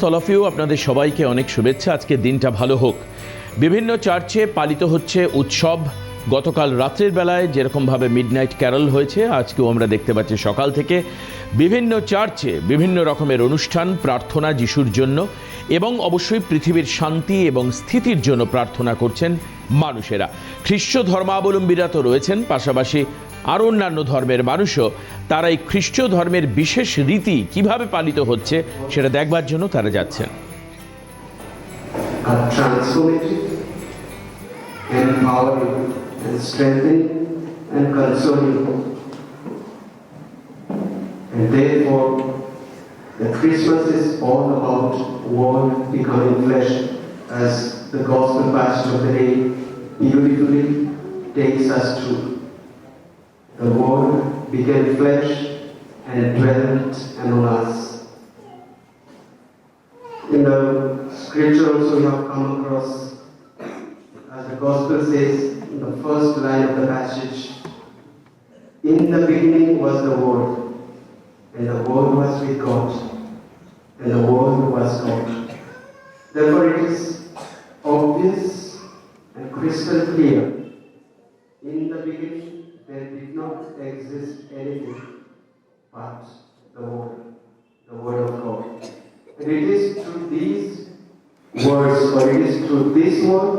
All of you, আপনাদের সবাইকে অনেক শুভেচ্ছা। আজকে দিনটা ভালো হোক। বিভিন্ন চার্চে পালিত হচ্ছে উৎসব। গতকাল রাত্রের বেলায় যেরকমভাবে মিডনাইট ক্যারল হয়েছে, আজকেও আমরা দেখতে পাচ্ছি সকাল থেকে বিভিন্ন চার্চে বিভিন্ন রকমের অনুষ্ঠান, প্রার্থনা যিশুর জন্য এবং অবশ্যই পৃথিবীর শান্তি এবং স্থিতির জন্য প্রার্থনা করছেন মানুষেরা। খ্রিস্ট ধর্মাবলম্বীরা তো রয়েছেন, পাশাপাশি আরও অন্যান্য ধর্মের মানুষও তারা এই খ্রিস্ট ধর্মের বিশেষ রীতি কিভাবে পালিত হচ্ছে সেটা দেখবার জন্য তারা যাচ্ছেন। The Christmas is all about Word becoming flesh, as the gospel passage of the day beautifully takes us to. The Word became flesh and dwelt among us. In the scripture also we have come across, as the gospel says in the first line of the passage, in the beginning was the Word, and the Word was with God, and the Word was God. Therefore it is obvious and crystal clear, in the beginning there did not exist anything but the Word of God. And it is through these words, or it is through this Word,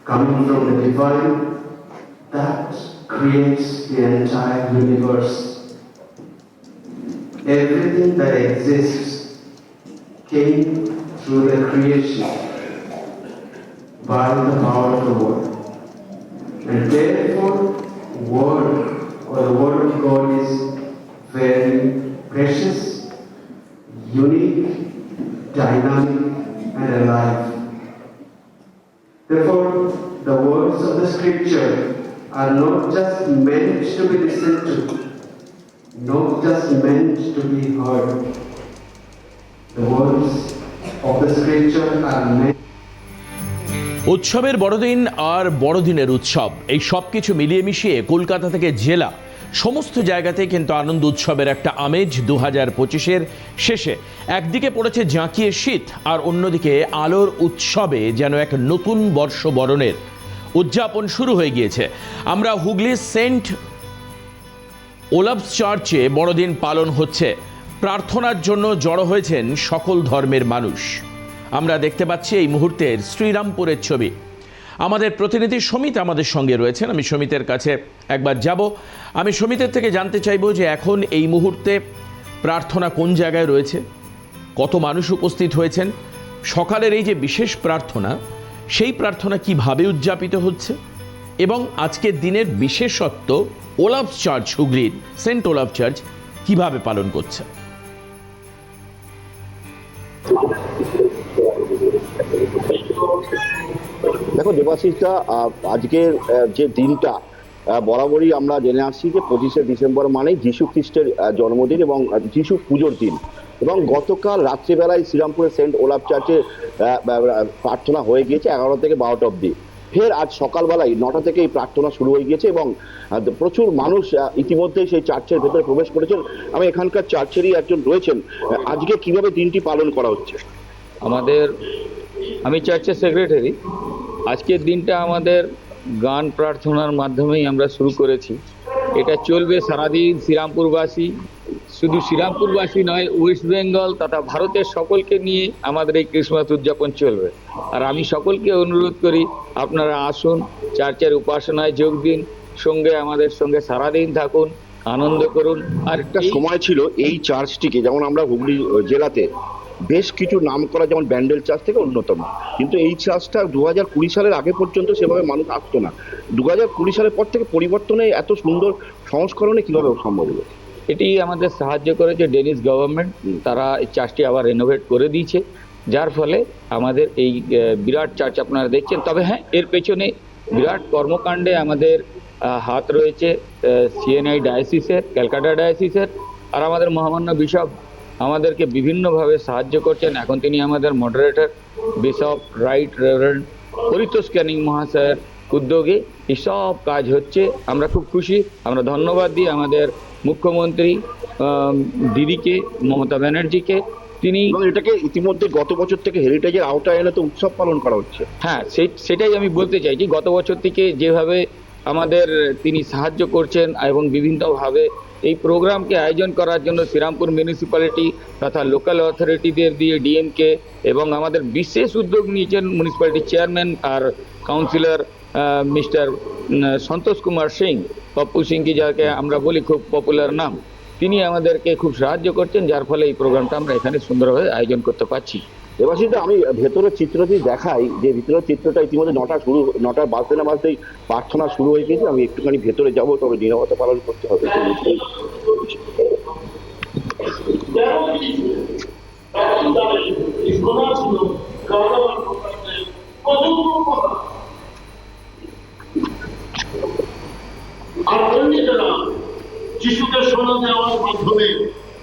coming from the divine, that creates the entire universe. Everything that exists came through the creation by the power of the Word. And therefore, Word, or the Word of God, is very precious, unique, dynamic, and alive. Therefore, the words of the Scripture are not just meant to be listened to, not just meant to be heard. The words of the Scripture are meant. উৎসবের বড়দিন আর বড়দিনের উৎসব, এই সব কিছু মিলিয়ে মিশিয়ে কলকাতা থেকে জেলা সমস্ত জায়গাতে কিন্তু আনন্দ উৎসবের একটা আমেজ 2025-এর শেষে। একদিকে পড়েছে জাঁকিয়ে শীত, আর অন্যদিকে আলোর উৎসবে যেন এক নতুন বর্ষ বরণের উদযাপন শুরু হয়ে গিয়েছে। আমরা হুগলির সেন্ট ওলাভস চার্চে বড়দিন পালন হচ্ছে। প্রার্থনার জন্য জড়ো হয়েছেন সকল ধর্মের মানুষ। আমরা দেখতে পাচ্ছি এই মুহূর্তের শ্রীরামপুরের ছবি। আমাদের প্রতিনিধি সমিত আমাদের সঙ্গে রয়েছেন। আমি সমিতের কাছে একবার যাব। আমি সমিতের থেকে জানতে চাইব যে এখন এই মুহূর্তে প্রার্থনা কোন জায়গায় রয়েছে, কত মানুষ উপস্থিত হয়েছেন, সকালের এই যে বিশেষ প্রার্থনা, সেই প্রার্থনা কিভাবে উদযাপিত হচ্ছে, এবং আজকের দিনের বিশেষত্ব ওলাভস চার্চ, হুগলির সেন্ট ওলাভ চার্চ কিভাবে পালন করছে। দেখো দেবাশিসটা, আজকের যে দিনটা বরাবরই আমরা জেনে আসছি যে 25শে ডিসেম্বর মানে যীশু খ্রিস্টের জন্মদিন এবং যীশু পুজোর দিন। এবং গতকাল রাত্রিবেলায় শ্রীরামপুরের সেন্ট ওলাভ চার্চে প্রার্থনা হয়ে গিয়েছে 11 থেকে 12টা অবধি। ফের আজ সকালবেলায় 9টা থেকে এই প্রার্থনা শুরু হয়ে গিয়েছে এবং প্রচুর মানুষ ইতিমধ্যেই সেই চার্চের ভেতরে প্রবেশ করেছেন। আমি এখানকার চার্চেরই একজন রয়েছেন। আজকে কিভাবে দিনটি পালন করা হচ্ছে? আমি চার্চের সেক্রেটারি। আজকের দিনটা আমাদের গান প্রার্থনার মাধ্যমেই আমরা শুরু করেছি। এটা চলবে সারাদিন। শ্রীরামপুরবাসী, শুধু শ্রীরামপুরবাসী নয়, ওয়েস্ট বেঙ্গল তথা ভারতের সকলকে নিয়ে আমাদের এই ক্রিসমাস উদযাপন চলবে। আর আমি সকলকে অনুরোধ করি, আপনারা আসুন, চার্চের উপাসনায় যোগ দিন, সঙ্গে আমাদের সঙ্গে সারাদিন থাকুন, আনন্দ করুন। আর একটা সময় ছিল এই চার্চটিকে, যেমন আমরা হুগলি জেলাতে বেশ কিছু নাম করা, যেমন ব্যান্ডেল চার্চ থেকে অন্যতম, কিন্তু এই চার্চটা 2020 সালের আগে পর্যন্ত সেভাবে মানুষ আসতো না। 2020 সালের পর থেকে পরিবর্তনে, এত সুন্দর সংস্করণে কিভাবে সম্ভব হলো? এটি আমাদের সাহায্য করেছে ডেনিশ গভর্নমেন্ট। তারা এই চার্চটি আবার রেনোভেট করে দিয়েছে, যার ফলে আমাদের এই বিরাট চার্চ আপনারা দেখছেন। তবে হ্যাঁ, এর পেছনে বিরাট কর্মকাণ্ডে আমাদের হাত রয়েছে সিএনআই ডায়াসিসের, ক্যালকাটা ডায়াসিসের। আর আমাদের মহামান্য বিশপ আমাদেরকে বিভিন্নভাবে সাহায্য করছেন। এখন তিনি আমাদের moderator, bishop right reverend Paritosh Canning মহাশয়ের উদ্যোগে এইসব কাজ হচ্ছে। আমরা খুব খুশি। আমরা ধন্যবাদ দিই আমাদের মুখ্যমন্ত্রী দিদিকে, মমতা ব্যানার্জিকে। তিনি এবং এটাকে ইতিমধ্যে গত বছর থেকে হেরিটেজের আওতায় এনে তো উৎসব পালন করা হচ্ছে। হ্যাঁ, সেটাই আমি বলতে চাইছি। গত বছর থেকে যেভাবে আমাদের তিনি সাহায্য করছেন এবং বিভিন্নভাবে এই প্রোগ্রামকে আয়োজন করার জন্য শ্রীরামপুর মিউনিসিপ্যালিটি তথা লোকাল অথরিটিদের দিয়ে ডিএমকে এবং আমাদের বিশেষ উদ্যোগ নিয়েছেন মিউনিসিপ্যালিটি চেয়ারম্যান আর কাউন্সিলর মিস্টার সন্তোষ কুমার সিং, পপ্পু সিং কি যাকে আমরা বলি খুব পপুলার নাম, তিনি আমাদেরকে খুব সাহায্য করছেন, যার ফলে এই প্রোগ্রামটা আমরা এখানে সুন্দরভাবে আয়োজন করতে পারছি। দেবাশিস, আমি ভেতরের চিত্রটি দেখাই, যে ভিতরের চিত্রটা ইতিমধ্যে 9টা বাজতে না বাজতেই প্রার্থনা শুরু হয়ে গেছে। আমি একটুখানি ভেতরে যাব, তবে নীরবতা পালন করতে হবে। আর পণ্ডিতেরা শিশুকে সোনা দেওয়ার মাধ্যমে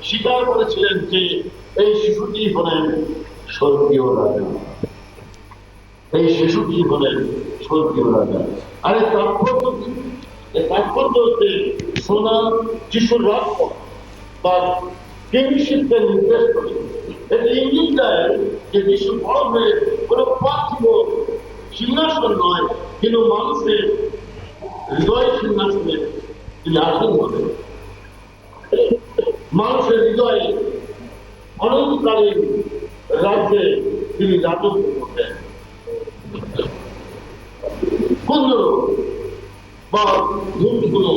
স্বীকার করেছিলেন যে এই শিশুটি হলেন স্বর্গীয় রাজা, এই শিশুটি হলেন স্বর্গীয় রাজা। আর এই তাৎপর্য হচ্ছে সোনা শিশুর রক্ত বা কিংশিপকে নির্দেশ করে। এটি ইঙ্গিত দেয় যে শিশু বড় হয়ে কোনো পার্থিব সিংহাসন নয়, কিন্তু মানুষের হৃদয় সিংহাসনে তিনি আসীন হবেন। মানুষের হৃদয়ে অনন্তকালীন রাজ্যে তিনি রাজত্ব করবেন। কুন্দর বা ধূমধুলো,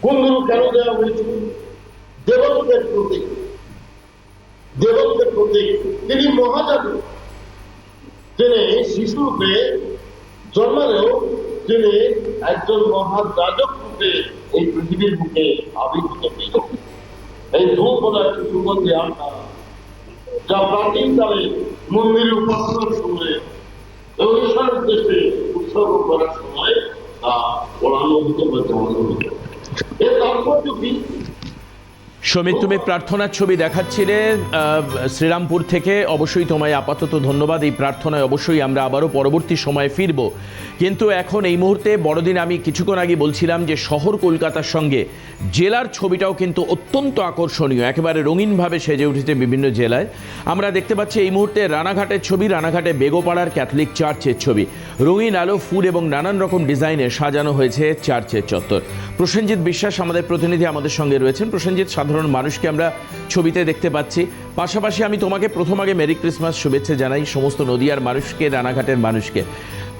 কুন্দরু কেন দেওয়া হয়েছিল? দেবত্বের প্রতীক, দেবত্বের প্রতীক। তিনি মহাজাদু, তিনি শিশুরূপে জন্মালেও তিনি একজন মহারাজক রূপে এই পৃথিবীর বুকে আবির্ভূত হইল। এই ধূপ হল একটি সুগন্ধি আত্মা, যা প্রাচীনকালে মন্দিরে উপাসনার সময় এবং ঈশ্বরের উদ্দেশ্যে উৎসর্গ করার সময় তা পড়ানো হতো বা জানানো হতো। এর তাৎপর্য কি? সমিত, তুমি প্রার্থনার ছবি দেখাচ্ছিলে শ্রীরামপুর থেকে। অবশ্যই তোমায় আপাতত ধন্যবাদ। এই প্রার্থনায় অবশ্যই আমরা আবারও পরবর্তী সময়ে ফিরব, কিন্তু এখন এই মুহূর্তে বড়দিন আমি কিছুক্ষণ আগে বলছিলাম যে শহর কলকাতার সঙ্গে জেলার ছবিটাও কিন্তু অত্যন্ত আকর্ষণীয়, একেবারে রঙিনভাবে সেজে উঠেছে বিভিন্ন জেলায়। আমরা দেখতে পাচ্ছি এই মুহূর্তে রানাঘাটের ছবি, রানাঘাটে বেগোপাড়ার ক্যাথলিক চার্চের ছবি। রঙিন আলো, ফুল এবং নানান রকম ডিজাইনে সাজানো হয়েছে চার্চের চত্বর। প্রসেনজিৎ বিশ্বাস আমাদের প্রতিনিধি আমাদের সঙ্গে রয়েছেন। প্রসেনজিৎ, সাধারণ মানুষকে আমরা ছবিতে দেখতে পাচ্ছি, পাশাপাশি আমি তোমাকে প্রথম আগে মেরি ক্রিসমাস শুভেচ্ছা জানাই সমস্ত নদিয়ার মানুষকে, রানাঘাটের মানুষকে।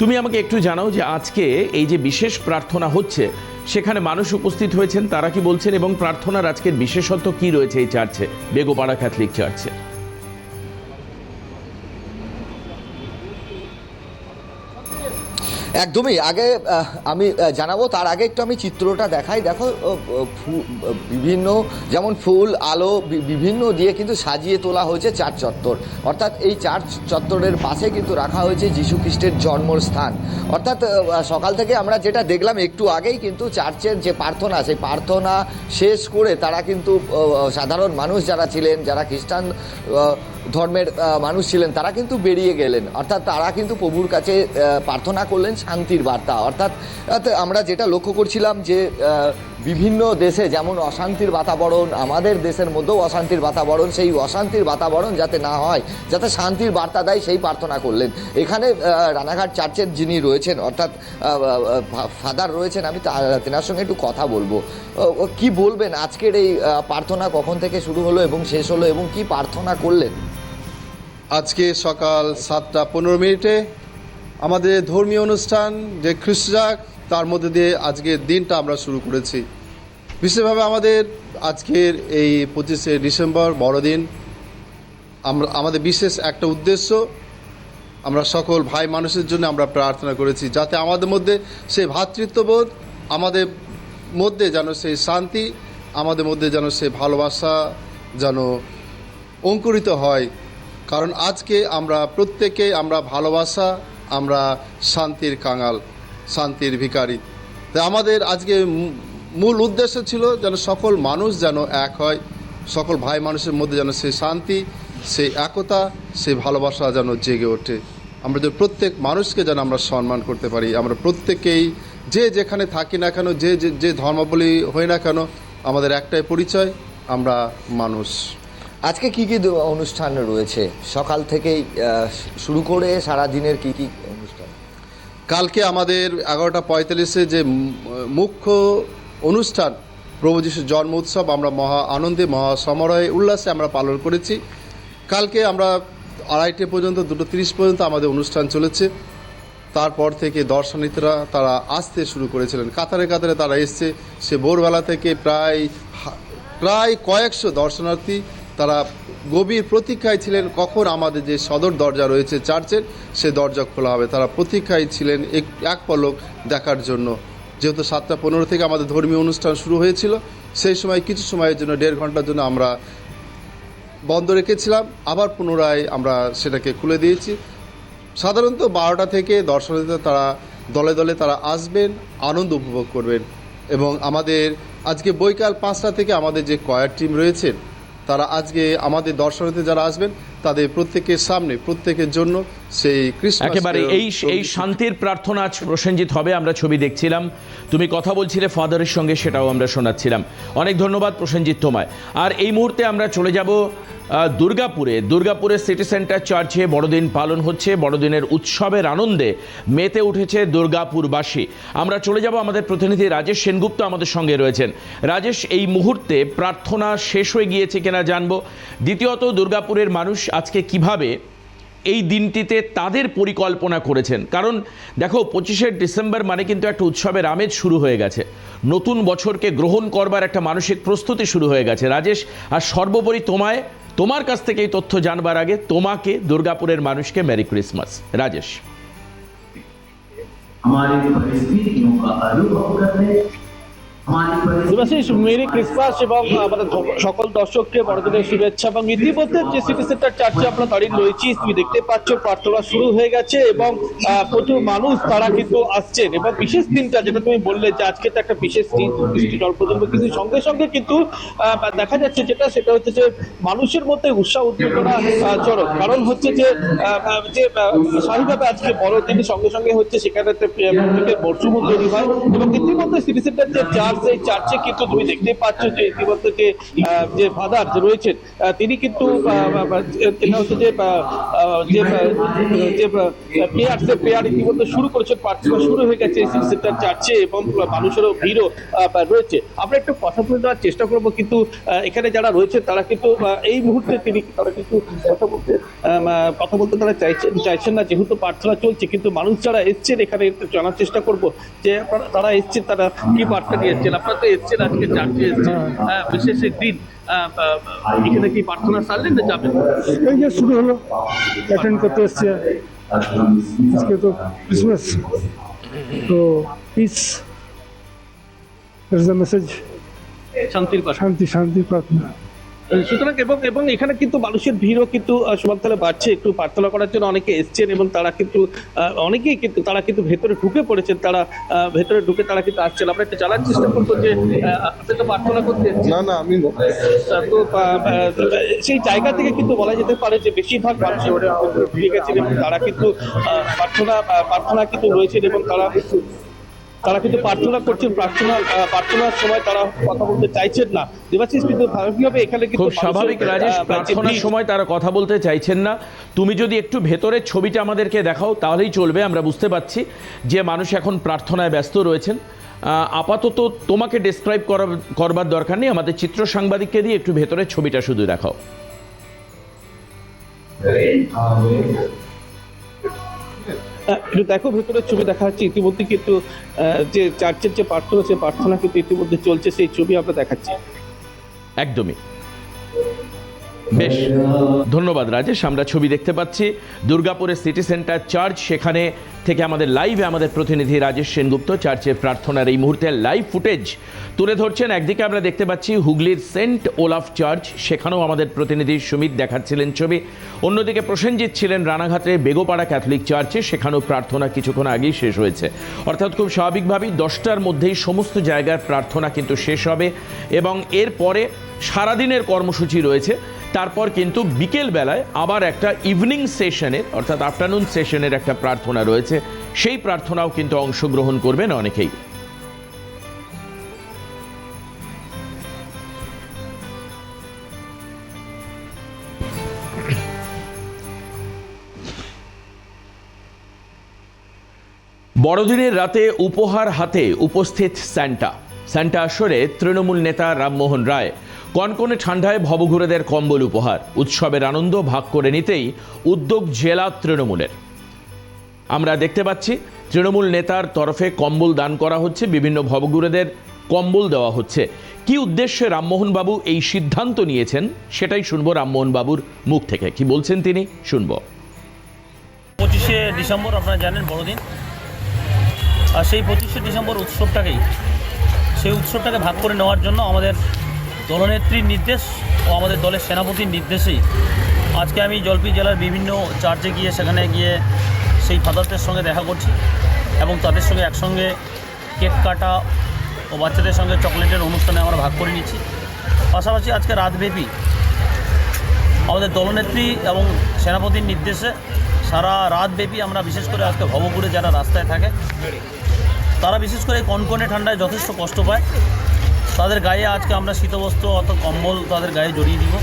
তুমি আমাকে একটু জানাও যে আজকে এই যে বিশেষ প্রার্থনা হচ্ছে, সেখানে মানুষ উপস্থিত হয়েছেন, তারা কি বলছেন এবং প্রার্থনার আজকের বিশেষত্ব কি রয়েছে এই চার্চে, বেগোপাড়া ক্যাথলিক চার্চে? একদমই। আগে আমি জানাবো, তার আগে একটু আমি চিত্রটা দেখাই। দেখো, বিভিন্ন যেমন ফুল, আলো বিভিন্ন দিয়ে কিন্তু সাজিয়ে তোলা হয়েছে চার্চ চত্বর। অর্থাৎ এই চার্চ চত্বরের পাশে কিন্তু রাখা হয়েছে যীশু খ্রিস্টের জন্মস্থান। অর্থাৎ সকাল থেকে আমরা যেটা দেখলাম একটু আগেই, কিন্তু চার্চের যে প্রার্থনা, সেই প্রার্থনা শেষ করে তারা কিন্তু সাধারণ মানুষ যারা ছিলেন, যারা খ্রিস্টান ধর্মের মানুষ ছিলেন, তারা কিন্তু বেরিয়ে গেলেন। অর্থাৎ তারা কিন্তু প্রভুর কাছে প্রার্থনা করলেন শান্তির বার্তা। অর্থাৎ আমরা যেটা লক্ষ্য করছিলাম যে বিভিন্ন দেশে যেমন অশান্তির বাতাবরণ, আমাদের দেশের মধ্যেও অশান্তির বাতাবরণ, সেই অশান্তির বাতাবরণ যাতে না হয়, যাতে শান্তির বার্তা দেয়, সেই প্রার্থনা করলেন। এখানে রানাঘাট চার্চের যিনি রয়েছেন, অর্থাৎ ফাদার রয়েছেন, আমি তেনার সঙ্গে একটু কথা বলবো। কি বলবেন আজকের এই প্রার্থনা কখন থেকে শুরু হলো এবং শেষ হলো, এবং কি প্রার্থনা করলেন? আজকে সকাল 7:15 আমাদের ধর্মীয় অনুষ্ঠান যে খ্রিস্টজাক, তার মধ্যে দিয়ে আজকের দিনটা আমরা শুরু করেছি। বিশেষভাবে আমাদের আজকের এই 25শে ডিসেম্বর বড়দিন, আমাদের বিশেষ একটা উদ্দেশ্য, আমরা সকল ভাই মানুষের জন্য আমরা প্রার্থনা করেছি যাতে আমাদের মধ্যে সেই ভ্রাতৃত্ববোধ, আমাদের মধ্যে যেন সেই শান্তি, আমাদের মধ্যে যেন সেই ভালোবাসা যেন অঙ্কুরিত হয়। কারণ আজকে আমরা প্রত্যেকে আমরা ভালোবাসা, আমরা শান্তির কাঙাল, শান্তির ভিখারি। তাই আমাদের আজকে মূল উদ্দেশ্য ছিল যেন সকল মানুষ যেন এক হয়, সকল ভাই মানুষের মধ্যে যেন সেই শান্তি, সেই একতা, সেই ভালোবাসা যেন জেগে ওঠে। আমাদের প্রত্যেক মানুষকে যেন আমরা সম্মান করতে পারি। আমরা প্রত্যেকেই যে যেখানে থাকি না কেন, যে ধর্মাবলী হই না কেন, আমাদের একটাই পরিচয়, আমরা মানুষ। আজকে কি কি অনুষ্ঠান রয়েছে সকাল থেকেই শুরু করে সারা দিনের কি কি অনুষ্ঠান? কালকে আমাদের 11:45-এ যে মুখ্য অনুষ্ঠান প্রভু যিশুর জন্ম উৎসব আমরা মহা আনন্দে, মহা সমারোহে, উল্লাসে আমরা পালন করেছি। কালকে আমরা 2:30 পর্যন্ত, 2:30 পর্যন্ত আমাদের অনুষ্ঠান চলেছে। তারপর থেকে দর্শনার্থীরা তারা আসতে শুরু করেছিলেন, কাতারে কাতারে তারা এসছে। সে ভোরবেলা থেকে প্রায় কয়েকশো দর্শনার্থী তারা গভীর প্রতীক্ষায় ছিলেন কখন আমাদের যে সদর দরজা রয়েছে চার্চের, সে দরজা খোলা হবে। তারা প্রতীক্ষায় ছিলেন এক পলক দেখার জন্য। যেহেতু 7:15 থেকে আমাদের ধর্মীয় অনুষ্ঠান শুরু হয়েছিল, সেই সময় কিছু সময়ের জন্য 1.5 ঘন্টার জন্য আমরা বন্ধ রেখেছিলাম, আবার পুনরায় আমরা সেটাকে খুলে দিয়েছি। সাধারণত 12টা থেকে দর্শনার্থীরা তারা দলে দলে তারা আসবেন, আনন্দ উপভোগ করবেন। এবং আমাদের আজকে বৈকাল 5টা থেকে আমাদের যে কয়ার টিম রয়েছেন, তারা আজকে আমাদের দর্শনার্থী যারা আসবেন তাদের প্রত্যেকের সামনে, প্রত্যেকের জন্য সেই ক্রিসমাস একেবারে এই শান্তির প্রার্থনা আজ প্রসেনজিৎ হবে। আমরা ছবি দেখছিলাম, তুমি কথা বলছিলে ফাদারের সঙ্গে, সেটাও আমরা শোনাচ্ছিলাম। অনেক ধন্যবাদ প্রসেনজিৎ তোমায়। আর এই মুহূর্তে আমরা চলে যাব দুর্গাপুরের সিটি সেন্টার চার্চে বড়দিন পালন হচ্ছে। বড়দিনের উৎসবের আনন্দে মেতে উঠেছে দুর্গাপুরবাসী। আমরা চলে যাব, আমাদের প্রতিনিধি রাজেশ সেনগুপ্ত আমাদের সঙ্গে রয়েছেন। রাজেশ, এই মুহূর্তে প্রার্থনা শেষ হয়ে গিয়েছে কিনা জানবো। দ্বিতীয়ত, দুর্গাপুরের মানুষ আজকে কিভাবে এই দিনটিতে তাদের পরিকল্পনা করেছেন? কারণ দেখো, 25শে ডিসেম্বর মানে কিন্তু একটা উৎসবের আমেজ শুরু হয়ে গেছে, নতুন বছরকে গ্রহণ করবার একটা মানসিক প্রস্তুতি শুরু হয়ে গেছে। রাজেশ, আর সর্বোপরি তোমার কাছ থেকে এই তথ্য জানবার আগে তোমাকে, দুর্গাপুরের মানুষকে মেরি ক্রিসমাস। রাজেশ। हमारी परिस्थितियों का अनुभव करने, দেবাশিস, মেরি ক্রিসমাস এবং আমাদের সকল দর্শককে বড়দিনের শুভেচ্ছা। এবং ইতিমধ্যে যে সিটি সেন্টার চার্চে আমরা দাঁড়িয়ে রয়েছি, তুমি দেখতে পাচ্ছ প্রার্থনা শুরু হয়ে গেছে এবং প্রচুর মানুষ তারা কিন্তু আসছেন। এবং বিশেষ দিনটা যেটা তুমি বললে যে আজকে তো একটা বিশেষ দিন, বৃষ্টি জল পর্যন্ত, কিন্তু সঙ্গে সঙ্গে কিন্তু দেখা যাচ্ছে সেটা হচ্ছে যে মানুষের মধ্যে উৎসাহ উদ্দীপনা চরম। কারণ হচ্ছে যে স্বাভাবিকভাবে আজকে বড়দিনের সঙ্গে সঙ্গে হচ্ছে সেখানে মরশুমও তৈরি হয়। এবং ইতিমধ্যে সিটি সেন্টার যে এই চার্চে কিন্তু তুমি দেখতে পাচ্ছ যে ইতিমধ্যে যে ফাদার যে রয়েছেন তিনি কিন্তু প্রেয়ার ইতিমধ্যে শুরু করেছেন, প্রার্থনা শুরু হয়ে গেছে সিটি সেন্টার চার্চে এবং মানুষেরও ভিড়ও রয়েছে। আমরা একটু কথা বলে দেওয়ার চেষ্টা করবো, কিন্তু এখানে যারা রয়েছে তারা কিন্তু এই মুহূর্তে তারা কিন্তু কথা বলতে তারা চাইছেন না, যেহেতু প্রার্থনা চলছে। কিন্তু মানুষ যারা এসছেন এখানে জানার চেষ্টা করবো যে তারা এসছেন, তারা কি বার্তা দিয়েছেন। আপনারা তো এসছেন, আজকে চার্চে এসছেন, বিশেষ দিন, এখানে কি প্রার্থনা সারলেন না যাবেন? এই যে শুরু হলো, অ্যাটেন্ড করতে এসছে। আজকে তো ক্রিসমাস, তো পিস ইজ দ্য মেসেজ, শান্তির প্রার্থনা। সুতরাং এবং এখানে কিন্তু মানুষের ভিড়ও কিন্তু সমান্তরালে বাড়ছে। একটু প্রার্থনা করার জন্য অনেকে এসছেন এবং তারা কিন্তু অনেকেই কিন্তু তারা কিন্তু ভেতরে ঢুকে পড়েছেন, তারা ভেতরে ঢুকে তারা কিন্তু আসছেন। আমরা একটু জানার চেষ্টা করবো যে আপনি তো প্রার্থনা করতে এসছেন। না, আমি তো সেই জায়গা থেকে কিন্তু বলা যেতে পারে যে বেশিরভাগ মানুষ ঢুকে গেছেন এবং তারা কিন্তু প্রার্থনা কিন্তু রয়েছেন এবং তারা কিন্তু প্রার্থনা করছেন। প্রার্থনার সময় তারা কথা বলতে চাইছেন না। দেবাশিস, কিন্তু ভারতীয়ভাবে এখানে খুব স্বাভাবিক রাজেশ, প্রার্থনার সময় তারা কথা বলতে চাইছেন না। তুমি যদি একটু ভেতরের ছবিটা আমাদেরকে দেখাও তাহলেই চলবে। আমরা বুঝতে পারছি যে মানুষ এখন প্রার্থনায় ব্যস্ত রয়েছেন। আপাতত তোমাকে ডেসক্রাইব করবার দরকার নেই, আমাদের চিত্র সাংবাদিককে দিয়ে একটু ভেতরের ছবিটা শুধু দেখাও। দেখো, ভেতরের ছবি দেখা যাচ্ছে। ইতিমধ্যে কিন্তু যে চার্চের যে প্রার্থনা, সে প্রার্থনা কিন্তু ইতিমধ্যে চলছে, সেই ছবি আমরা দেখাচ্ছি। একদমই বেশ, ধন্যবাদ রাজেশ। আমরা ছবি দেখতে পাচ্ছি দুর্গাপুরের সিটি সেন্টার চার্চ, সেখানে থেকে আমাদের লাইভে আমাদের প্রতিনিধি রাজেশ সেনগুপ্ত চার্চের প্রার্থনার এই মুহূর্তে লাইভ ফুটেজ তুলে ধরছেন। একদিকে আমরা দেখতে পাচ্ছি হুগলির সেন্ট ওলাফ চার্চ, সেখানেও আমাদের প্রতিনিধি সুমিত দেখাচ্ছিলেন ছবি। অন্যদিকে প্রসেনজিৎ ছিলেন রানাঘাটে বেগোপাড়া ক্যাথলিক চার্চে, সেখানেও প্রার্থনা কিছুক্ষণ আগেই শেষ হয়েছে। অর্থাৎ খুব স্বাভাবিকভাবেই 10টার মধ্যেই সমস্ত জায়গার প্রার্থনা কিন্তু শেষ হবে এবং এরপরে সারাদিনের কর্মসূচি রয়েছে। তারপর কিন্তু বিকেল বেলায় আবার একটা ইভিনিং সেশনের অর্থাৎ আফটারনুন সেশনের একটা প্রার্থনা রয়েছে, সেই প্রার্থনাও কিন্তু অংশগ্রহণ করবেন অনেকেই। বড়দিনের রাতে উপহার হাতে উপস্থিত স্যান্টা আসরে তৃণমূল নেতা রামমোহন রায়। কনকনে ঠান্ডায় ভবঘুরেদের কম্বল উপহার, উৎসবের আনন্দ ভাগ করে নিতেই উদ্যোগ জেলা তৃণমূলের। আমরা দেখতে পাচ্ছি তৃণমূল নেতার তরফে কম্বল দান করা হচ্ছে, বিভিন্ন ভবঘুরেদের কম্বল দেওয়া হচ্ছে। কি উদ্দেশ্যে রামমোহন বাবু এই সিদ্ধান্ত নিয়েছেন সেটাই শুনবো রামমোহন বাবুর মুখ থেকে। কি বলছেন তিনি শুনবো। 25শে ডিসেম্বর আপনারা জানেন বড়দিন, আর সেই 25শে ডিসেম্বর সেই উৎসবটাকে ভাগ করে নেওয়ার জন্য আমাদের দলনেত্রীর নির্দেশ ও আমাদের দলের সেনাপতির নির্দেশেই আজকে আমি জলপাইগুড়ি জেলার বিভিন্ন চার্চে গিয়ে সেখানে গিয়ে সেই ফাদারদের সঙ্গে দেখা করছি এবং তাদের সঙ্গে একসঙ্গে কেক কাটা ও বাচ্চাদের সঙ্গে চকলেটের অনুষ্ঠানে আমরা ভাগ করে নিচ্ছি। পাশাপাশি আজকে রাতব্যাপী আমাদের দলনেত্রী এবং সেনাপতির নির্দেশে সারা রাতব্যাপী আমরা বিশেষ করে আজকে ভবঘুরে যারা রাস্তায় থাকে তারা বিশেষ করে কনকনে ঠান্ডায় যথেষ্ট কষ্ট পায়, তাদের গায়ে আজকে আমরা শীতবস্ত্র অর্থাৎ কম্বল তাদের গায়ে জড়িয়ে দিব।